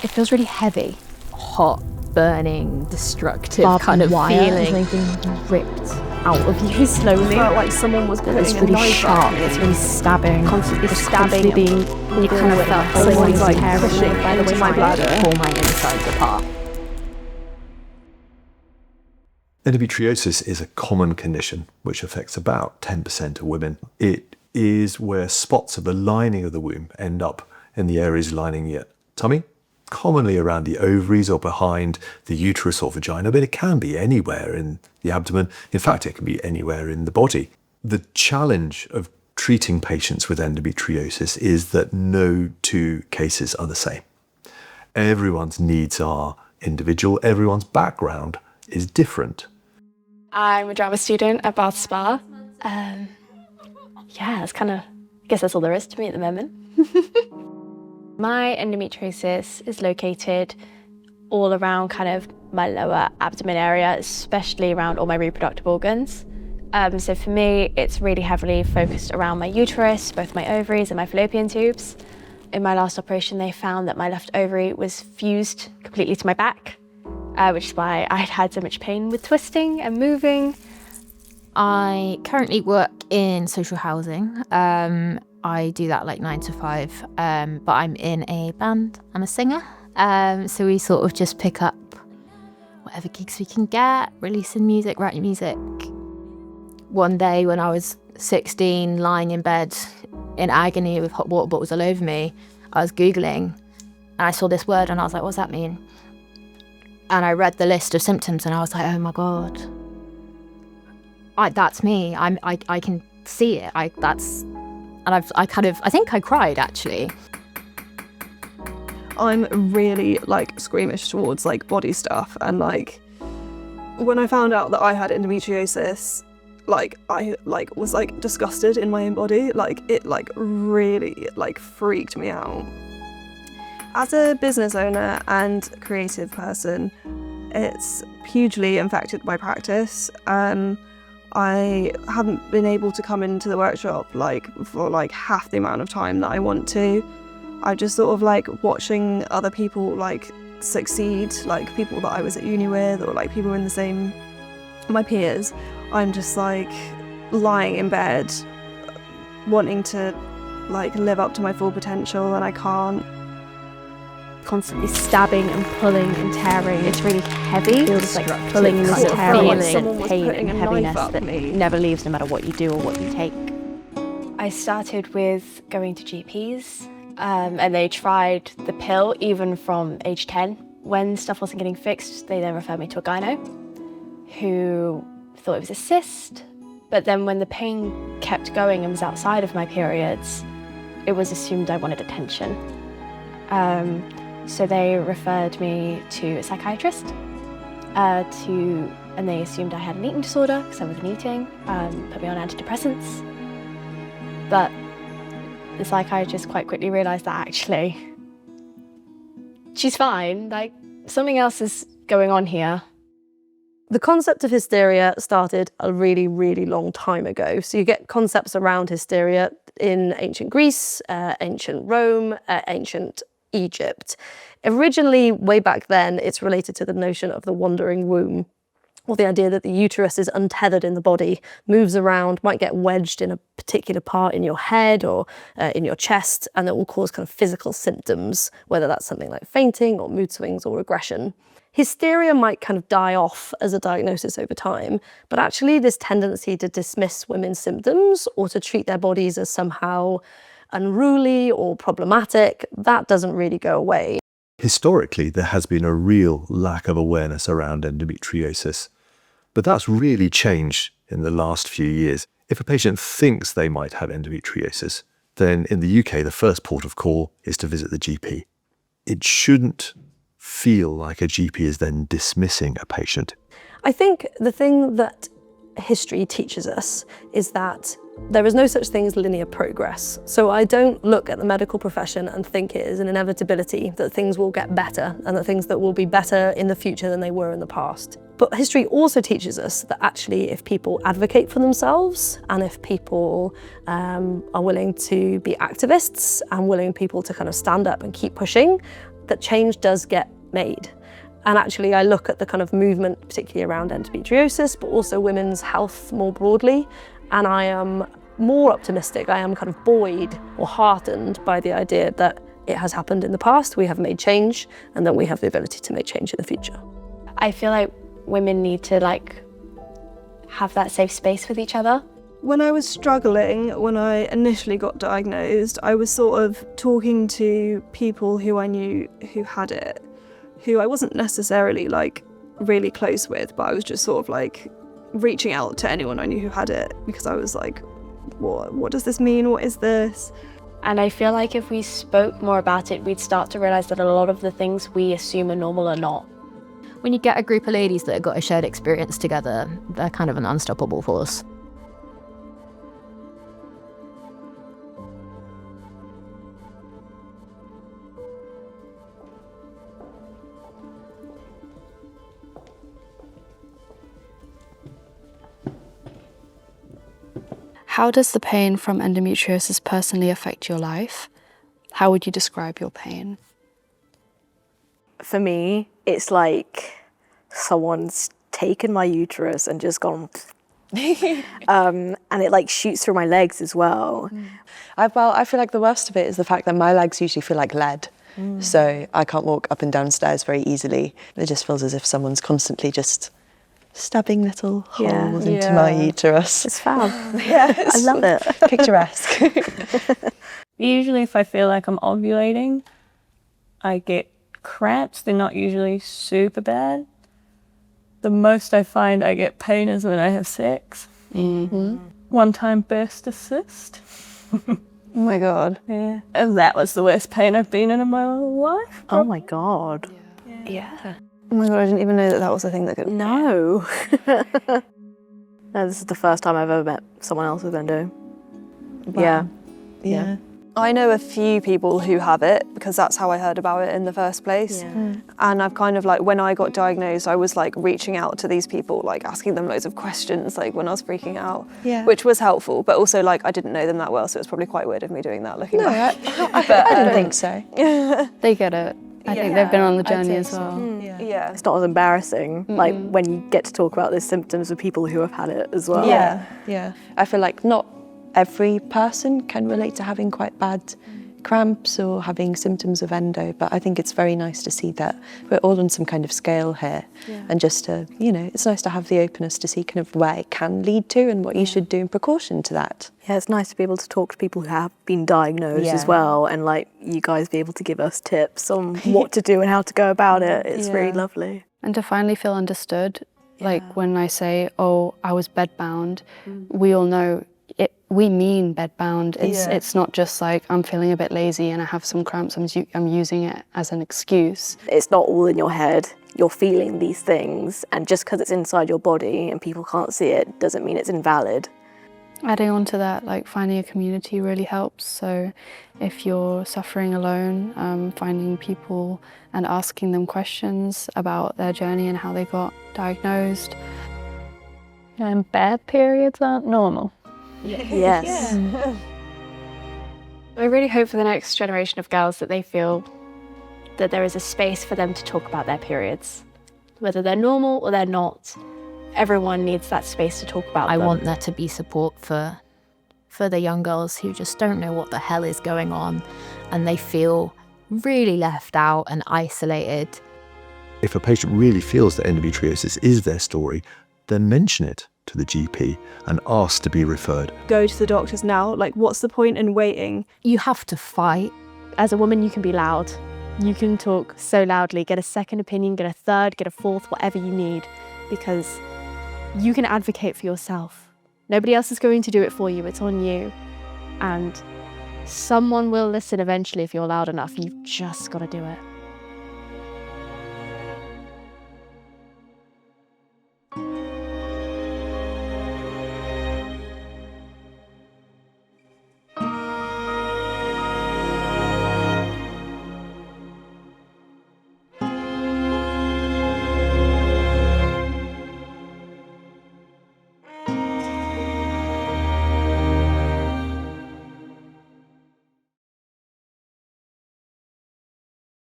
It feels really heavy. Hot, burning, destructive Barbed kind of wire feeling. is being ripped out of you slowly. Felt like someone was putting It's a really knife sharp, at me. it's really stabbing. Constantly Just stabbing constantly and being, you kind of felt someone's like tearing pushing me by the into way my bladder. Pull my insides apart. Endometriosis is a common condition which affects about 10% of women. It is where spots of the lining of the womb end up in the areas lining your tummy, commonly around the ovaries or behind the uterus or vagina, but it can be anywhere in the abdomen. In fact, it can be anywhere in the body. The challenge of treating patients with endometriosis is that no two cases are the same. Everyone's needs are individual, everyone's background is different. I'm a drama student at Bath Spa. Yeah, that's I guess that's all there is to me at the moment. My endometriosis is located all around kind of my lower abdomen area, especially around all my reproductive organs. So for me, it's really heavily focused around my uterus, both my ovaries and my fallopian tubes. In my last operation, they found that my left ovary was fused completely to my back, which is why I'd had so much pain with twisting and moving. I currently work in social housing. I do that like 9 to 5, but I'm in a band. I'm a singer. So we sort of just pick up whatever gigs we can get, releasing music, writing music. One day when I was 16, lying in bed in agony with hot water bottles all over me, I was Googling and I saw this word and I was like, what's that mean? And I read the list of symptoms and I was like, oh my God. That's me. I can see it. I think I cried actually. I'm really squeamish towards body stuff, and when I found out that I had endometriosis, I was disgusted in my own body. It really freaked me out. As a business owner and creative person, it's hugely impacted my practice. I haven't been able to come into the workshop for half the amount of time that I want to. I just sort of watching other people succeed, people that I was at uni with, or people in the same, my peers. I'm just lying in bed wanting to live up to my full potential, and I can't. Constantly stabbing and pulling and tearing. It's really heavy. It feels like pulling and Kind of tearing like and someone was pain putting and a knife heaviness up that me. never leaves no matter what you do or what you take. I started with going to GPs, and they tried the pill even from age 10. When stuff wasn't getting fixed, they then referred me to a gyno who thought it was a cyst. But then when the pain kept going and was outside of my periods, it was assumed I wanted attention. So they referred me to a psychiatrist, and they assumed I had an eating disorder because I wasn't eating, put me on antidepressants. But the psychiatrist quite quickly realised that actually she's fine, something else is going on here. The concept of hysteria started a really, really long time ago. So you get concepts around hysteria in ancient Greece, ancient Rome, ancient Egypt. Originally, way back then, it's related to the notion of the wandering womb, or the idea that the uterus is untethered in the body, moves around, might get wedged in a particular part in your head or in your chest, and that will cause kind of physical symptoms, whether that's something like fainting or mood swings or aggression. Hysteria might kind of die off as a diagnosis over time, but actually this tendency to dismiss women's symptoms or to treat their bodies as somehow unruly or problematic, that doesn't really go away. Historically, there has been a real lack of awareness around endometriosis, but that's really changed in the last few years. If a patient thinks they might have endometriosis, then in the UK, the first port of call is to visit the GP. It shouldn't feel like a GP is then dismissing a patient. I think the thing that history teaches us is that there is no such thing as linear progress. So I don't look at the medical profession and think it is an inevitability that things will get better and that things that will be better in the future than they were in the past. But history also teaches us that actually if people advocate for themselves and if people are willing to be activists and willing people to kind of stand up and keep pushing, that change does get made. And actually I look at the kind of movement, particularly around endometriosis, but also women's health more broadly, and I am more optimistic. I am kind of buoyed or heartened by the idea that it has happened in the past, we have made change, and that we have the ability to make change in the future. I feel like women need to have that safe space with each other. When I was struggling, when I initially got diagnosed, I was sort of talking to people who I knew who had it, who I wasn't necessarily really close with, but I was just sort of reaching out to anyone I knew who had it, because I was like, what does this mean? What is this? And I feel like if we spoke more about it, we'd start to realise that a lot of the things we assume are normal are not. When you get a group of ladies that have got a shared experience together, they're kind of an unstoppable force. How does the pain from endometriosis personally affect your life? How would you describe your pain? For me, it's like someone's taken my uterus and just gone and it shoots through my legs as well. I feel like the worst of it is the fact that my legs usually feel like lead. So I can't walk up and down stairs very easily. It just feels as if someone's constantly just stabbing little holes into my uterus. It's fab. Yes. I love it. Picturesque. Usually if I feel like I'm ovulating, I get cramps. They're not usually super bad. The most I find I get pain is when I have sex. One time burst a cyst. Oh my God. Yeah. And that was the worst pain I've been in my life. Oh my God. Yeah. Oh my God, I didn't even know that was a thing that could... No. No, this is the first time I've ever met someone else with endo. Wow. Yeah. I know a few people who have it, because that's how I heard about it in the first place. And I've kind of when I got diagnosed, I was reaching out to these people, asking them loads of questions, when I was freaking out, which was helpful, but also I didn't know them that well, so it was probably quite weird of me doing that looking back. I didn't think so. They get it. I think they've been on the journey as well. Yeah. It's not as embarrassing, when you get to talk about the symptoms with people who have had it as well. Yeah. I feel like not every person can relate to having quite bad cramps or having symptoms of endo, but I think it's very nice to see that we're all on some kind of scale here, and just to, it's nice to have the openness to see kind of where it can lead to and what you should do in precaution to that. Yeah, it's nice to be able to talk to people who have been diagnosed as well, and you guys be able to give us tips on what to do and how to go about it. It's really lovely. And to finally feel understood, when I say, oh, I was bedbound, we all know we mean bedbound. It's not just I'm feeling a bit lazy and I have some cramps, I'm using it as an excuse. It's not all in your head. You're feeling these things, and just because it's inside your body and people can't see it doesn't mean it's invalid. Adding on to that, finding a community really helps. So if you're suffering alone, finding people and asking them questions about their journey and how they got diagnosed. And bad periods aren't normal. Yes. I really hope for the next generation of girls that they feel that there is a space for them to talk about their periods. Whether they're normal or they're not, everyone needs that space to talk about them. I want there to be support for the young girls who just don't know what the hell is going on, and they feel really left out and isolated. If a patient really feels that endometriosis is their story, then mention it to the GP and ask to be referred. Go to the doctors now. What's the point in waiting? You have to fight. As a woman, you can be loud. You can talk so loudly, get a second opinion, get a third, get a fourth, whatever you need, because you can advocate for yourself. Nobody else is going to do it for you. It's on you. And someone will listen eventually if you're loud enough. You've just got to do it.